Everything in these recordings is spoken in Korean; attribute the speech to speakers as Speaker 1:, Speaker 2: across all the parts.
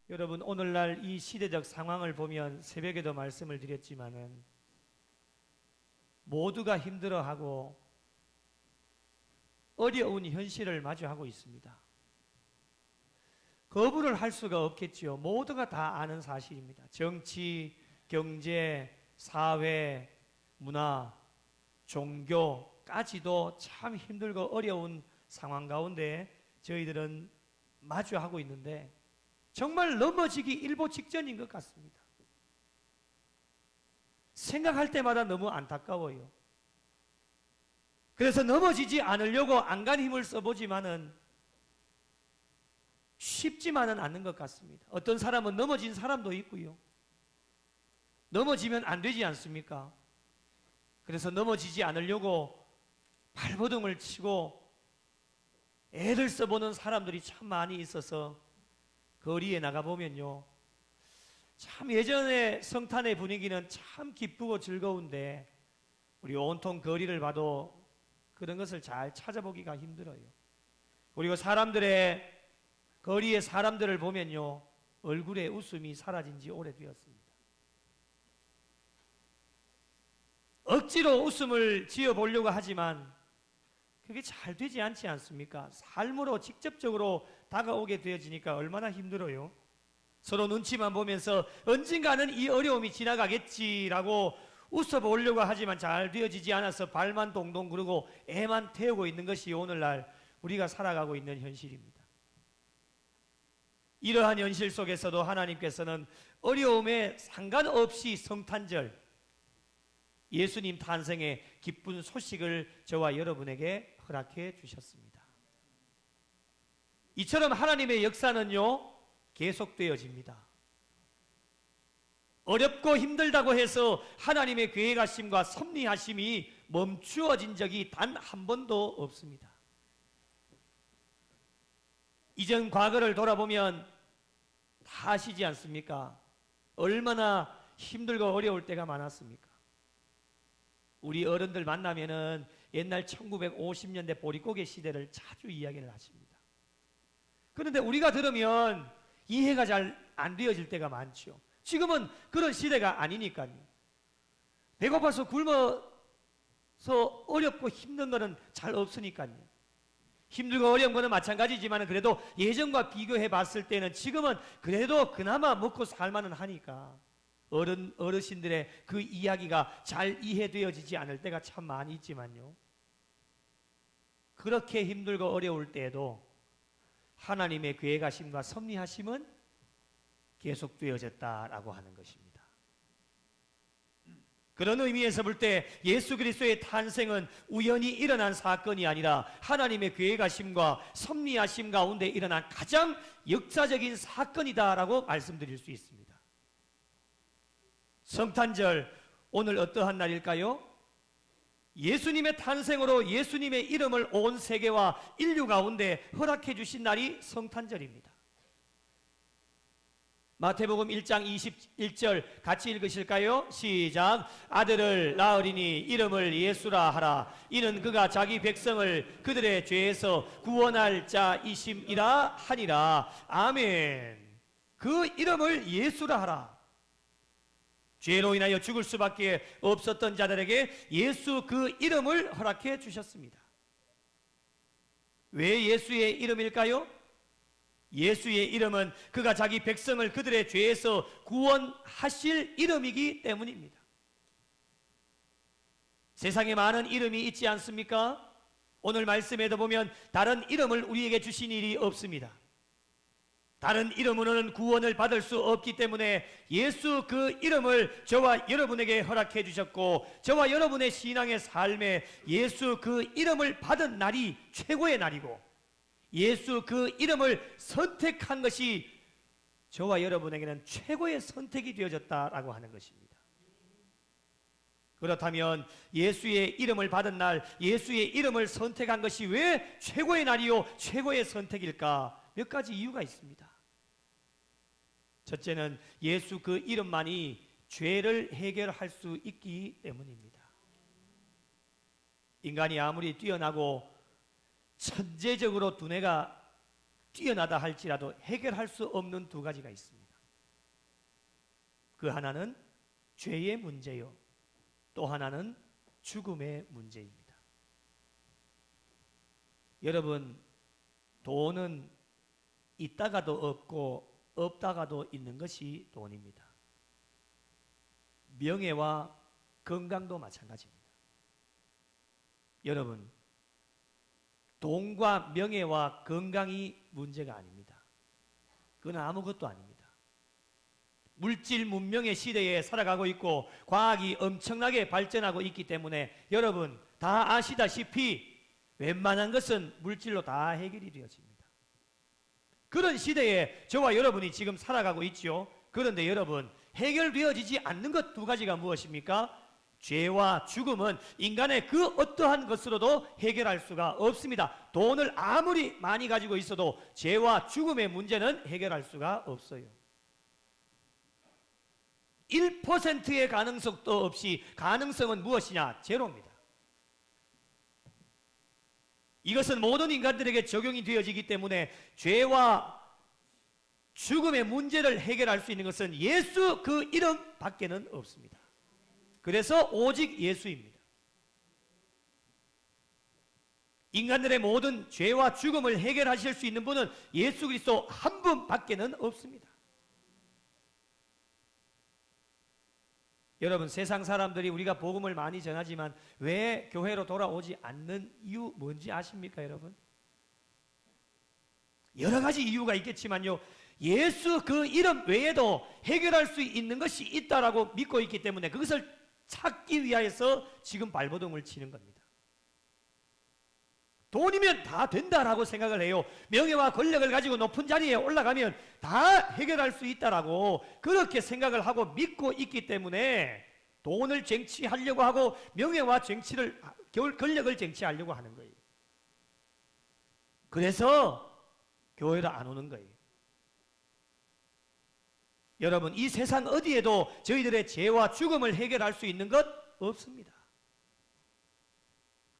Speaker 1: 여러분, 오늘날 이 시대적 상황을 보면 새벽에도 말씀을 드렸지만은 모두가 힘들어하고 어려운 현실을 마주하고 있습니다. 거부를 할 수가 없겠지요. 모두가 다 아는 사실입니다. 정치, 경제, 사회, 문화, 종교까지도 참 힘들고 어려운 상황 가운데 저희들은 마주하고 있는데 정말 넘어지기 일보 직전인 것 같습니다. 생각할 때마다 너무 안타까워요. 그래서 넘어지지 않으려고 안간 힘을 써보지만은 쉽지만은 않는 것 같습니다. 어떤 사람은 넘어진 사람도 있고요. 넘어지면 안 되지 않습니까? 그래서 넘어지지 않으려고 발버둥을 치고 애를 써보는 사람들이 참 많이 있어서 거리에 나가보면요, 참 예전에 성탄의 분위기는 참 기쁘고 즐거운데 우리 온통 거리를 봐도 그런 것을 잘 찾아보기가 힘들어요. 그리고 거리의 사람들을 보면요, 얼굴에 웃음이 사라진 지 오래되었습니다. 억지로 웃음을 지어보려고 하지만 그게 잘 되지 않지 않습니까? 삶으로 직접적으로 다가오게 되어지니까 얼마나 힘들어요. 서로 눈치만 보면서 언젠가는 이 어려움이 지나가겠지라고 웃어보려고 하지만 잘 되어지지 않아서 발만 동동 구르고 애만 태우고 있는 것이 오늘날 우리가 살아가고 있는 현실입니다. 이러한 현실 속에서도 하나님께서는 어려움에 상관없이 성탄절, 예수님 탄생의 기쁜 소식을 저와 여러분에게 허락해 주셨습니다. 이처럼 하나님의 역사는요, 계속되어집니다. 어렵고 힘들다고 해서 하나님의 계획하심과 섭리하심이 멈추어진 적이 단 한 번도 없습니다. 이전 과거를 돌아보면 다 아시지 않습니까? 얼마나 힘들고 어려울 때가 많았습니까? 우리 어른들 만나면은 옛날 1950년대 보릿고개 시대를 자주 이야기를 하십니다. 그런데 우리가 들으면 이해가 잘 안 되어질 때가 많죠. 지금은 그런 시대가 아니니까요. 배고파서 굶어서 어렵고 힘든 거는 잘 없으니까요. 힘들고 어려운 거는 마찬가지지만 그래도 예전과 비교해 봤을 때는 지금은 그래도 그나마 먹고 살만은 하니까 어르신들의 그 이야기가 잘 이해되어지지 않을 때가 참 많이 있지만요, 그렇게 힘들고 어려울 때에도 하나님의 계획하심과 섭리하심은 계속되어졌다라고 하는 것입니다. 그런 의미에서 볼 때 예수 그리스도의 탄생은 우연히 일어난 사건이 아니라 하나님의 계획하심과 섭리하심 가운데 일어난 가장 역사적인 사건이다라고 말씀드릴 수 있습니다. 성탄절, 오늘 어떠한 날일까요? 예수님의 탄생으로 예수님의 이름을 온 세계와 인류 가운데 허락해 주신 날이 성탄절입니다. 마태복음 1장 21절 같이 읽으실까요? 시작. 아들을 낳으리니 이름을 예수라 하라. 이는 그가 자기 백성을 그들의 죄에서 구원할 자이심이라 하니라. 아멘. 그 이름을 예수라 하라. 죄로 인하여 죽을 수밖에 없었던 자들에게 예수 그 이름을 허락해 주셨습니다. 왜 예수의 이름일까요? 예수의 이름은 그가 자기 백성을 그들의 죄에서 구원하실 이름이기 때문입니다. 세상에 많은 이름이 있지 않습니까? 오늘 말씀에도 보면 다른 이름을 우리에게 주신 일이 없습니다. 다른 이름으로는 구원을 받을 수 없기 때문에 예수 그 이름을 저와 여러분에게 허락해 주셨고, 저와 여러분의 신앙의 삶에 예수 그 이름을 받은 날이 최고의 날이고, 예수 그 이름을 선택한 것이 저와 여러분에게는 최고의 선택이 되어졌다라고 하는 것입니다. 그렇다면 예수의 이름을 받은 날, 예수의 이름을 선택한 것이 왜 최고의 날이요 최고의 선택일까? 몇 가지 이유가 있습니다. 첫째는 예수 그 이름만이 죄를 해결할 수 있기 때문입니다. 인간이 아무리 뛰어나고 천재적으로 두뇌가 뛰어나다 할지라도 해결할 수 없는 두 가지가 있습니다. 그 하나는 죄의 문제요, 또 하나는 죽음의 문제입니다. 여러분, 돈은 있다가도 없고 없다가도 있는 것이 돈입니다. 명예와 건강도 마찬가지입니다. 여러분, 돈과 명예와 건강이 문제가 아닙니다. 그건 아무것도 아닙니다. 물질 문명의 시대에 살아가고 있고 과학이 엄청나게 발전하고 있기 때문에 여러분 다 아시다시피 웬만한 것은 물질로 다 해결이 되어집니다. 그런 시대에 저와 여러분이 지금 살아가고 있죠. 그런데 여러분, 해결되어지지 않는 것 두 가지가 무엇입니까? 죄와 죽음은 인간의 그 어떠한 것으로도 해결할 수가 없습니다. 돈을 아무리 많이 가지고 있어도 죄와 죽음의 문제는 해결할 수가 없어요. 1%의 가능성도 없이 가능성은 무엇이냐? 제로입니다. 이것은 모든 인간들에게 적용이 되어지기 때문에 죄와 죽음의 문제를 해결할 수 있는 것은 예수 그 이름 밖에는 없습니다. 그래서 오직 예수입니다. 인간들의 모든 죄와 죽음을 해결하실 수 있는 분은 예수 그리스도 한 분밖에는 없습니다. 여러분, 세상 사람들이 우리가 복음을 많이 전하지만 왜 교회로 돌아오지 않는 이유 뭔지 아십니까, 여러분? 여러 가지 이유가 있겠지만요, 예수 그 이름 외에도 해결할 수 있는 것이 있다라고 믿고 있기 때문에 그것을 찾기 위하여서 지금 발버둥을 치는 겁니다. 돈이면 다 된다라고 생각을 해요. 명예와 권력을 가지고 높은 자리에 올라가면 다 해결할 수 있다라고 그렇게 생각을 하고 믿고 있기 때문에 돈을 쟁취하려고 하고 명예와 권력을 쟁취하려고 하는 거예요. 그래서 교회로 안 오는 거예요. 여러분, 이 세상 어디에도 저희들의 죄와 죽음을 해결할 수 있는 것 없습니다.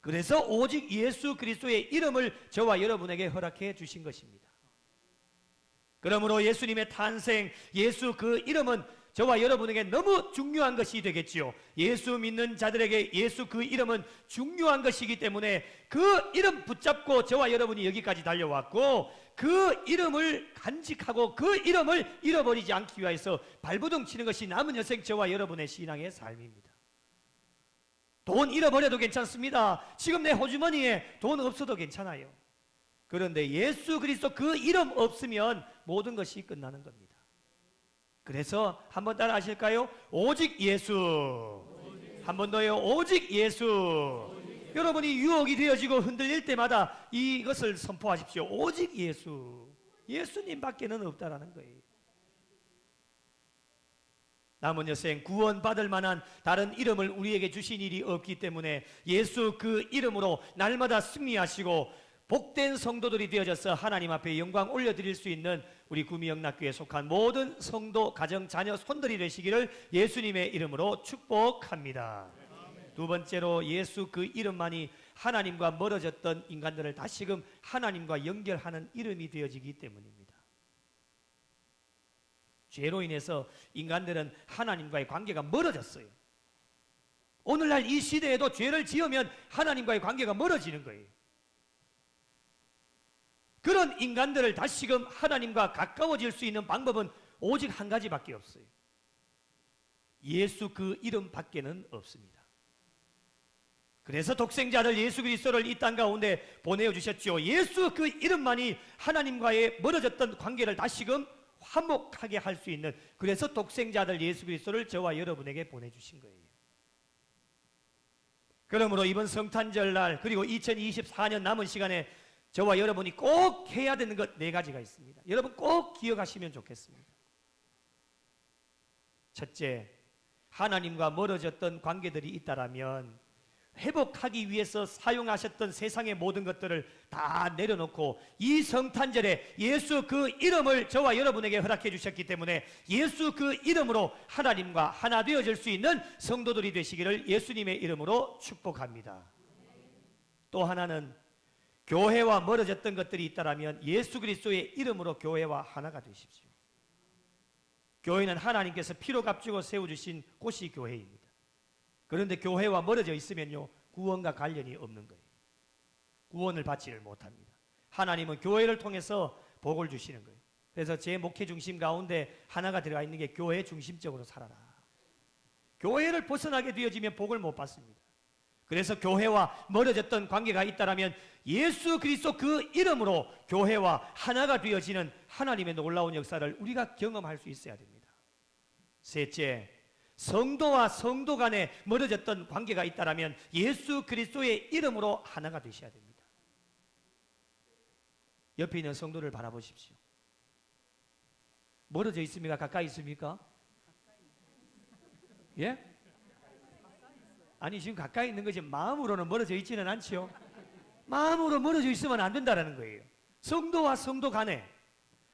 Speaker 1: 그래서 오직 예수 그리스도의 이름을 저와 여러분에게 허락해 주신 것입니다. 그러므로 예수님의 탄생, 예수 그 이름은 저와 여러분에게 너무 중요한 것이 되겠지요. 예수 믿는 자들에게 예수 그 이름은 중요한 것이기 때문에 그 이름 붙잡고 저와 여러분이 여기까지 달려왔고 그 이름을 간직하고 그 이름을 잃어버리지 않기 위해서 발버둥 치는 것이 남은 여생 저와 여러분의 신앙의 삶입니다. 돈 잃어버려도 괜찮습니다. 지금 내 호주머니에 돈 없어도 괜찮아요. 그런데 예수 그리스도 그 이름 없으면 모든 것이 끝나는 겁니다. 그래서 한번 따라 하실까요? 오직 예수. 한 번 더요. 오직 예수. 여러분이 유혹이 되어지고 흔들릴 때마다 이것을 선포하십시오. 오직 예수. 예수님 밖에는 없다라는 거예요. 남은 여생 구원받을 만한 다른 이름을 우리에게 주신 일이 없기 때문에 예수 그 이름으로 날마다 승리하시고 복된 성도들이 되어져서 하나님 앞에 영광 올려드릴 수 있는 우리 구미영락교회에 속한 모든 성도, 가정, 자녀, 손들이 되시기를 예수님의 이름으로 축복합니다. 두 번째로 예수 그 이름만이 하나님과 멀어졌던 인간들을 다시금 하나님과 연결하는 이름이 되어지기 때문입니다. 죄로 인해서 인간들은 하나님과의 관계가 멀어졌어요. 오늘날 이 시대에도 죄를 지으면 하나님과의 관계가 멀어지는 거예요. 그런 인간들을 다시금 하나님과 가까워질 수 있는 방법은 오직 한 가지밖에 없어요. 예수 그 이름 밖에는 없습니다. 그래서 독생자를 예수 그리스도를 이 땅 가운데 보내주셨죠. 예수 그 이름만이 하나님과의 멀어졌던 관계를 다시금 화목하게 할 수 있는, 그래서 독생자들 예수 그리스도를 저와 여러분에게 보내주신 거예요. 그러므로 이번 성탄절날 그리고 2024년 남은 시간에 저와 여러분이 꼭 해야 되는 것 4가지가 있습니다. 여러분 꼭 기억하시면 좋겠습니다. 첫째, 하나님과 멀어졌던 관계들이 있다라면 회복하기 위해서 사용하셨던 세상의 모든 것들을 다 내려놓고 이 성탄절에 예수 그 이름을 저와 여러분에게 허락해 주셨기 때문에 예수 그 이름으로 하나님과 하나 되어질 수 있는 성도들이 되시기를 예수님의 이름으로 축복합니다. 또 하나는 교회와 멀어졌던 것들이 있다면 예수 그리스도의 이름으로 교회와 하나가 되십시오. 교회는 하나님께서 피로 값주고 세워주신 곳이 교회입니다. 그런데 교회와 멀어져 있으면요, 구원과 관련이 없는 거예요. 구원을 받지를 못합니다. 하나님은 교회를 통해서 복을 주시는 거예요. 그래서 제 목회 중심 가운데 하나가 들어가 있는 게 교회 중심적으로 살아라. 교회를 벗어나게 되어지면 복을 못 받습니다. 그래서 교회와 멀어졌던 관계가 있다면 예수 그리스도 그 이름으로 교회와 하나가 되어지는 하나님의 놀라운 역사를 우리가 경험할 수 있어야 됩니다. 셋째, 성도와 성도 간에 멀어졌던 관계가 있다면 예수 그리스도의 이름으로 하나가 되셔야 됩니다. 옆에 있는 성도를 바라보십시오. 멀어져 있습니까? 가까이 있습니까? 예? 아니, 지금 가까이 있는 것이 마음으로는 멀어져 있지는 않지요. 마음으로 멀어져 있으면 안 된다는 거예요. 성도와 성도 간에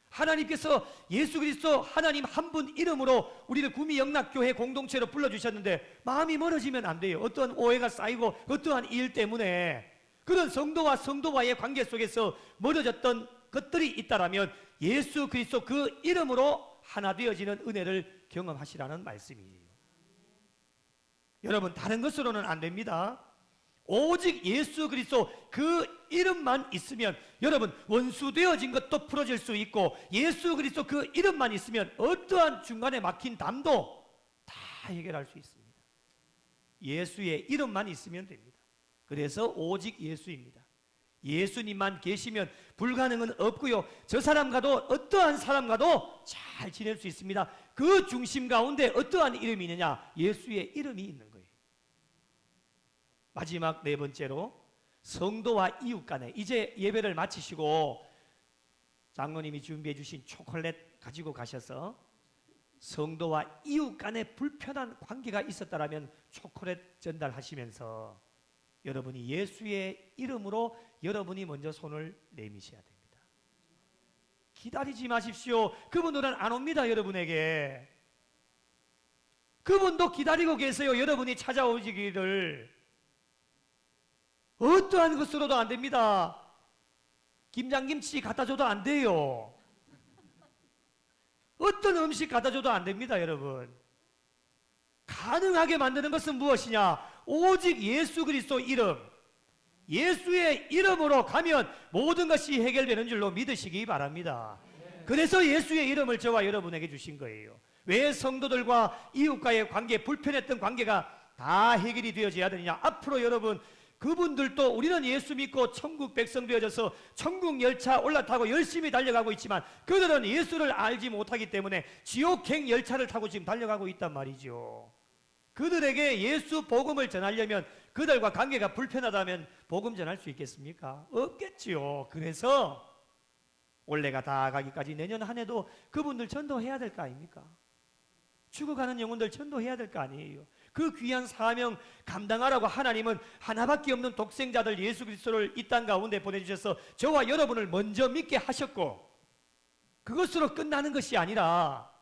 Speaker 1: 하나님께서 예수 그리스도 하나님 한 분 이름으로 우리를 구미영락교회 공동체로 불러주셨는데 마음이 멀어지면 안 돼요. 어떠한 오해가 쌓이고 어떠한 일 때문에 그런 성도와 성도와의 관계 속에서 멀어졌던 것들이 있다면 예수 그리스도 그 이름으로 하나 되어지는 은혜를 경험하시라는 말씀이에요. 여러분, 다른 것으로는 안 됩니다. 오직 예수 그리스도 그 이름만 있으면 여러분, 원수 되어진 것도 풀어질 수 있고 예수 그리스도 그 이름만 있으면 어떠한 중간에 막힌 담도 다 해결할 수 있습니다. 예수의 이름만 있으면 됩니다. 그래서 오직 예수입니다. 예수님만 계시면 불가능은 없고요, 저 사람과도 어떠한 사람과도 잘 지낼 수 있습니다. 그 중심 가운데 어떠한 이름이 있느냐? 예수의 이름이 있는 거예요. 마지막 네 번째로 성도와 이웃 간에, 이제 예배를 마치시고 장로님이 준비해 주신 초콜릿 가지고 가셔서 성도와 이웃 간에 불편한 관계가 있었다면 초콜릿 전달하시면서 여러분이 예수의 이름으로 여러분이 먼저 손을 내미셔야 됩니다. 기다리지 마십시오. 그분들은 안 옵니다. 여러분에게 그분도 기다리고 계세요. 여러분이 찾아오시기를. 어떠한 것으로도 안 됩니다. 김장김치 갖다 줘도 안 돼요. 어떤 음식 갖다 줘도 안 됩니다. 여러분, 가능하게 만드는 것은 무엇이냐? 오직 예수 그리스도 이름, 예수의 이름으로 가면 모든 것이 해결되는 줄로 믿으시기 바랍니다. 그래서 예수의 이름을 저와 여러분에게 주신 거예요. 왜 성도들과 이웃과의 관계, 불편했던 관계가 다 해결이 되어져야 되느냐? 앞으로 여러분, 그분들도 우리는 예수 믿고 천국 백성 되어져서 천국 열차 올라타고 열심히 달려가고 있지만 그들은 예수를 알지 못하기 때문에 지옥행 열차를 타고 지금 달려가고 있단 말이죠. 그들에게 예수 복음을 전하려면 그들과 관계가 불편하다면 복음 전할 수 있겠습니까? 없겠지요. 그래서 올해가 다 가기까지 내년 한 해도 그분들 전도해야 될 거 아닙니까? 죽어가는 영혼들 전도해야 될 거 아니에요. 그 귀한 사명 감당하라고 하나님은 하나밖에 없는 독생자들 예수 그리스도를 이 땅 가운데 보내주셔서 저와 여러분을 먼저 믿게 하셨고, 그것으로 끝나는 것이 아니라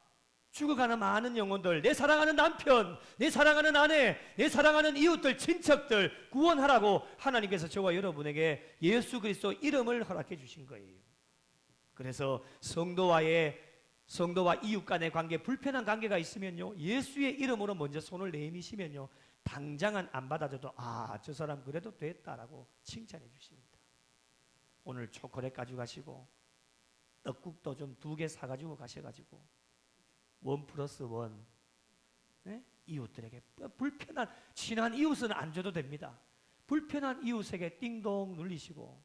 Speaker 1: 죽어가는 많은 영혼들, 내 사랑하는 남편, 내 사랑하는 아내, 내 사랑하는 이웃들, 친척들 구원하라고 하나님께서 저와 여러분에게 예수 그리스도 이름을 허락해 주신 거예요. 그래서 성도와 이웃 간의 관계, 불편한 관계가 있으면요, 예수의 이름으로 먼저 손을 내미시면요, 당장은 안 받아줘도 저 사람 그래도 됐다라고 칭찬해 주십니다. 오늘 초콜릿 가지고 떡국도 좀 2개 사가지고 가셔가지고 1+1, 네? 이웃들에게, 불편한 친한 이웃은 안 줘도 됩니다. 불편한 이웃에게 띵동 눌리시고,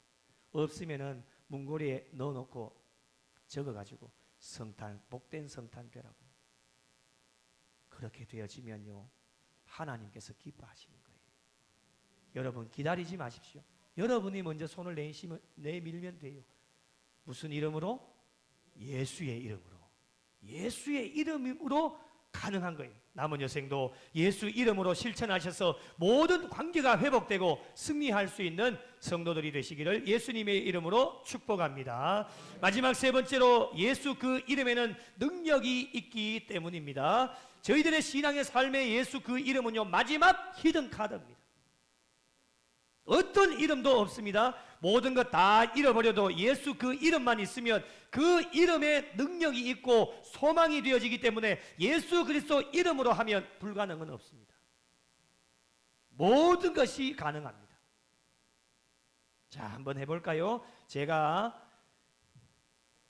Speaker 1: 없으면은 문고리에 넣어놓고 적어가지고 성탄, 복된 성탄 되라고. 그렇게 되어지면요, 하나님께서 기뻐하시는 거예요. 여러분, 기다리지 마십시오. 여러분이 먼저 손을 내밀면 돼요. 무슨 이름으로? 예수의 이름으로. 예수의 이름으로 가능한 거예요. 남은 여생도 예수 이름으로 실천하셔서 모든 관계가 회복되고 승리할 수 있는 성도들이 되시기를 예수님의 이름으로 축복합니다. 마지막 세 번째로, 예수 그 이름에는 능력이 있기 때문입니다. 저희들의 신앙의 삶의 예수 그 이름은요, 마지막 히든 카드입니다. 어떤 이름도 없습니다. 모든 것 다 잃어버려도 예수 그 이름만 있으면 그 이름에 능력이 있고 소망이 되어지기 때문에 예수 그리스도 이름으로 하면 불가능은 없습니다. 모든 것이 가능합니다. 자, 한번 해볼까요? 제가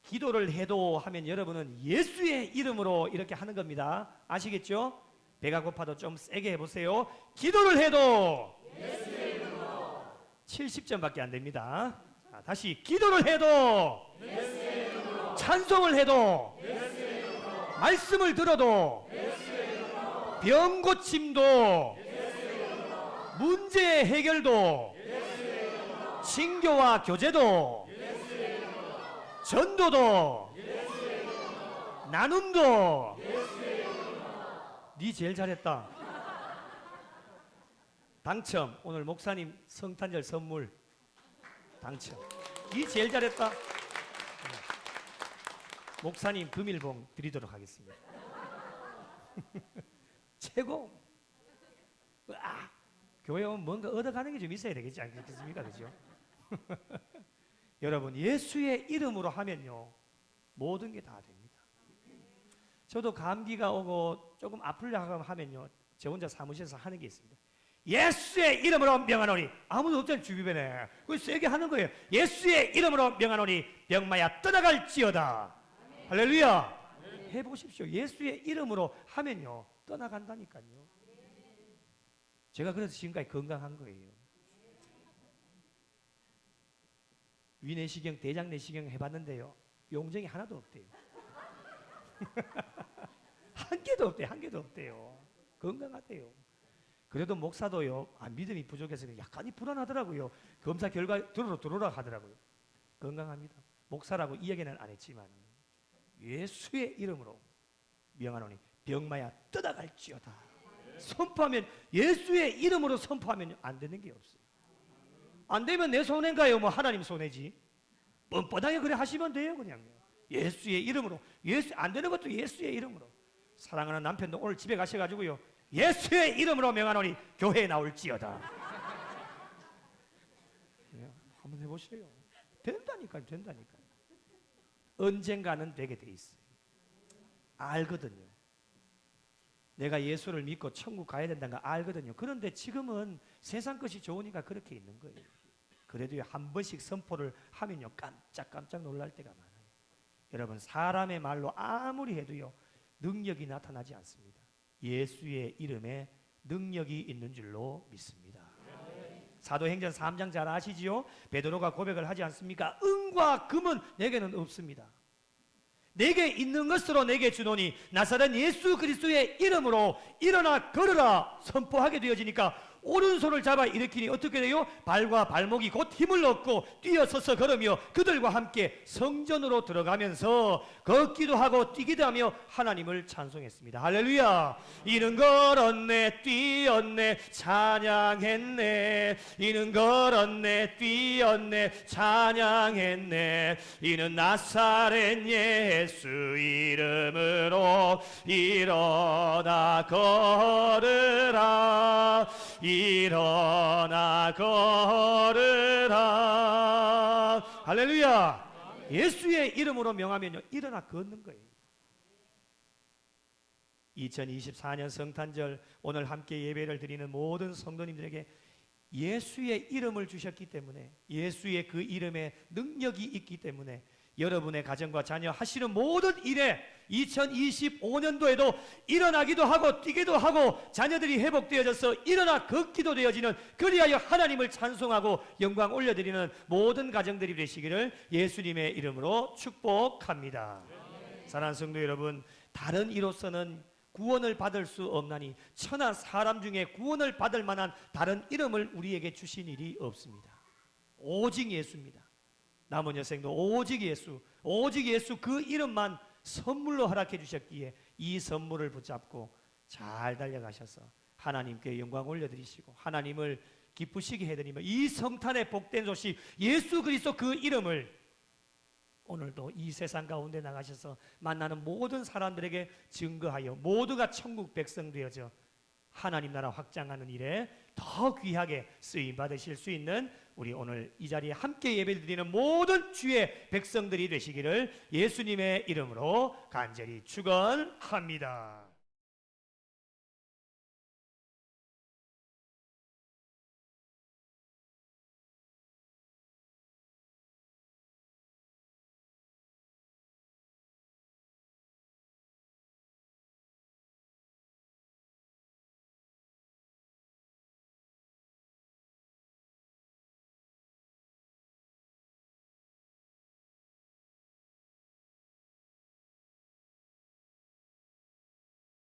Speaker 1: 기도를 해도 하면 여러분은 예수의 이름으로 이렇게 하는 겁니다. 아시겠죠? 배가 고파도 좀 세게 해보세요. 기도를 해도 예수의 이름으로 70점밖에 안 됩니다. 자, 다시 기도를 해도 예수의 이름으로 찬송을 해도 예수의 이름으로 말씀을 들어도 예수의 이름으로 병 고침도 예수의 이름으로 문제 해결도 예수의 이름으로 친교와 교제도 예수의 이름으로 전도도 예수의 이름으로 나눔도 예수의 이름으로 니 제일 잘했다. 당첨. 오늘 목사님 성탄절 선물 당첨. 니 제일 잘했다. 목사님 금일봉 드리도록 하겠습니다. 최고. 아, 교회 오면 뭔가 얻어가는 게 좀 있어야 되겠지 않겠습니까? 그죠? 여러분, 예수의 이름으로 하면요 모든 게 다 됩니다. 저도 감기가 오고 조금 아프려고 하면요 저 혼자 사무실에서 하는 게 있습니다. 예수의 이름으로 명하노니. 아무도 없잖아요 주변에. 그걸 세게 하는 거예요. 예수의 이름으로 명하노니 병마야 떠나갈지어다. 할렐루야. 해보십시오. 예수의 이름으로 하면요 떠나간다니까요. 제가 그래서 지금까지 건강한 거예요. 위내시경, 대장내시경 해봤는데요 용종이 하나도 없대요. 한 개도 없대요. 한 개도 없대요. 건강하대요. 그래도 목사도요 믿음이 부족해서 약간이 불안하더라고요. 검사 결과 들어오라 하더라고요. 건강합니다. 목사라고 이야기는 안 했지만 예수의 이름으로 명하노니 병마야 떠나갈지어다. 선포하면 예수의 이름으로 선포하면 안 되는 게 없어요. 안 되면 내 손해인가요? 뭐 하나님 손해지. 뻔뻔하게 그래 하시면 돼요. 그냥 예수의 이름으로. 예수 안 되는 것도 예수의 이름으로. 사랑하는 남편도 오늘 집에 가셔가지고요 예수의 이름으로 명하노니 교회에 나올지어다. 네, 한번 해보세요. 된다니까요. 된다니까요. 언젠가는 되게 돼 있어요. 알거든요. 내가 예수를 믿고 천국 가야 된다는 거 알거든요. 그런데 지금은 세상 것이 좋으니까 그렇게 있는 거예요. 그래도 한 번씩 선포를 하면요 깜짝 놀랄 때가 많아요. 여러분, 사람의 말로 아무리 해도요 능력이 나타나지 않습니다. 예수의 이름에 능력이 있는 줄로 믿습니다. 사도행전 3장 잘 아시지요? 베드로가 고백을 하지 않습니까? 은과 금은 내게는 없습니다. 내게 있는 것으로 내게 주노니 나사렛 예수 그리스도의 이름으로 일어나 걸으라 선포하게 되어지니까 오른손을 잡아 일으키니 어떻게 돼요? 발과 발목이 곧 힘을 얻고 뛰어서서 걸으며 그들과 함께 성전으로 들어가면서 걷기도 하고 뛰기도 하며 하나님을 찬송했습니다. 할렐루야. 이는 걸었네 뛰었네 찬양했네. 이는 걸었네 뛰었네 찬양했네. 이는 나사렛 예수 이름으로 일어나 걸으라. 일어나 걸으라. 할렐루야. 예수의 이름으로 명하면요 일어나 걷는 거예요. 2024년 성탄절 오늘 함께 예배를 드리는 모든 성도님들에게 예수의 이름을 주셨기 때문에 예수의 그 이름에 능력이 있기 때문에 여러분의 가정과 자녀 하시는 모든 일에 2025년도에도 일어나기도 하고 뛰기도 하고 자녀들이 회복되어져서 일어나 걷기도 되어지는 그리하여 하나님을 찬송하고 영광 올려드리는 모든 가정들이 되시기를 예수님의 이름으로 축복합니다. 사랑하는 성도 여러분, 다른 이로서는 구원을 받을 수 없나니 천하 사람 중에 구원을 받을 만한 다른 이름을 우리에게 주신 일이 없습니다. 오직 예수입니다. 남은 여생도 오직 예수 그 이름만 선물로 허락해 주셨기에 이 선물을 붙잡고 잘 달려가셔서 하나님께 영광 올려드리시고 하나님을 기쁘시게 해드리며 이 성탄의 복된 소식 예수 그리스도 그 이름을 오늘도 이 세상 가운데 나가셔서 만나는 모든 사람들에게 증거하여 모두가 천국 백성 되어져 하나님 나라 확장하는 일에 더 귀하게 쓰임 받으실 수 있는 우리 오늘 이 자리에 함께 예배드리는 모든 주의 백성들이 되시기를 예수님의 이름으로 간절히 축원합니다.